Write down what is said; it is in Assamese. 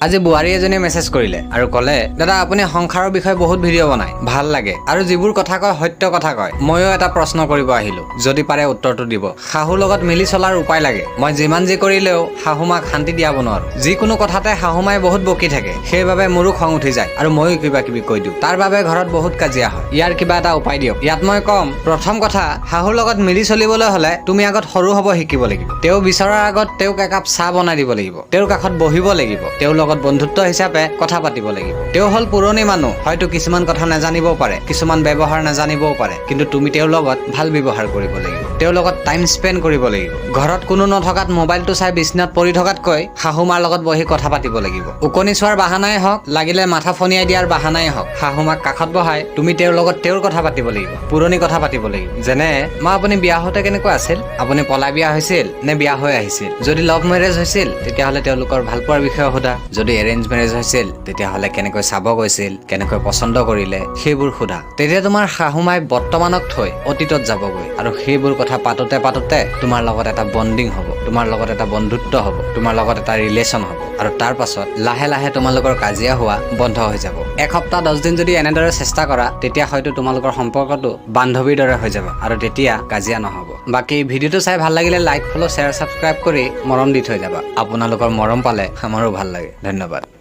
আজি বুঢ়ী এজনীয়ে মেছেজ কৰিলে আৰু ক'লে, দাদা আপুনি সংসাৰৰ বিষয়ে বহুত ভিডিঅ' বনায়, ভাল লাগে আৰু যিবোৰ কথা কয় সত্য কথা কয়। ময়ো এটা প্ৰশ্ন কৰিব আহিলো, যদি পাৰে উত্তৰটো দিব। শাহুৰ লগত মিলি চলাৰ উপায় লাগে। মই যিমান যি কৰিলেও শাহুমাক শান্তি দিয়াব নোৱাৰো। যিকোনো কথাতে শাহুমাই বহুত বকি থাকে, সেইবাবে মোৰো খং উঠি যায় আৰু ময়ো কিবা কিবি কৈ দিওঁ। তাৰ বাবে ঘৰত বহুত কাজিয়া হয়। ইয়াৰ কিবা এটা উপায় দিয়ক। ইয়াত মই কম, প্ৰথম কথা, শাহুৰ লগত মিলি চলিবলৈ হলে তুমি আগত সৰু হ'ব শিকিব লাগিব। তেওঁ বিচৰাৰ আগত তেওঁক একাপ চাহ বনাই দিব লাগিব। তেওঁৰ কাষত বহিব লাগিব। তেওঁৰ লগত বন্ধুত্ব হিচাপে কথা পাতিব লাগিব। তেওঁ হ'ল পুৰণি মানুহ, হয়তো কিছুমান কথা নাজানিবও পাৰে, কিছুমান ব্যৱহাৰ নাজানিবও পাৰে, কিন্তু তুমি তেওঁৰ লগত ভাল ব্যৱহাৰ কৰিব লাগিব। তেওঁৰ লগত টাইম স্পেণ্ড কৰিব লাগিব। ঘৰত কোনো নথকাত মোবাইলটো চাই বিছনাত পৰি থকাতকৈ শাহুমাৰ লগত বহি কথা পাতিব লাগিব। ওকণি চোৱাৰ বাহানাই হওক, লাগিলে মাথা ফনিয়াই দিয়াৰ বাহানাই হওক, শাহুমাক কাষত বহাই তুমি তেওঁৰ লগত তেওঁৰ কথা পাতিব লাগিব, পুৰণি কথা পাতিব লাগিব। যেনে, মা আপুনি বিয়া হওঁতে কেনেকুৱা আছিল? আপুনি পলাই বিয়া হৈছিল নে বিয়া হৈ আহিছিল? যদি লাভ মেৰেজ হৈছিল তেতিয়াহ'লে তেওঁলোকৰ ভালপোৱাৰ বিষয়ে সোধা। যদি এৰেঞ্জ মেৰেজ হৈছিল তেতিয়াহ'লে কেনেকৈ চাব গৈছিল, কেনেকৈ পচন্দ কৰিলে, সেইবোৰ সোধা। তেতিয়া তোমাৰ শাহুমাই বৰ্তমানক থৈ অতীতত যাবগৈ আৰু সেইবোৰ কথা পাতোতে পাতোতে তোমাৰ লগত এটা বণ্ডিং হ'ব, তোমাৰ লগত এটা বন্ধুত্ব হ'ব, তোমাৰ লগত এটা ৰিলেশ্যন হ'ব আৰু তাৰ পাছত লাহে লাহে তোমালোকৰ কাজিয়া হোৱা বন্ধ হৈ যাব। এসপ্তাহ 10 দিন যদি এনেদৰে চেষ্টা কৰা, তেতিয়া হয়তো তোমালোকৰ সম্পৰ্কটো বান্ধৱীৰ দৰে হৈ যাব আৰু তেতিয়া কাজিয়া নহ'ব। বাকী ভিডিঅ'টো চাই ভাল লাগিলে লাইক, ফ'ল', শ্বেয়াৰ, ছাবস্ক্ৰাইব কৰি মৰম দি থৈ যাবা। আপোনালোকৰ মৰম পালে আমাৰো ভাল লাগে। ধন্যবাদ।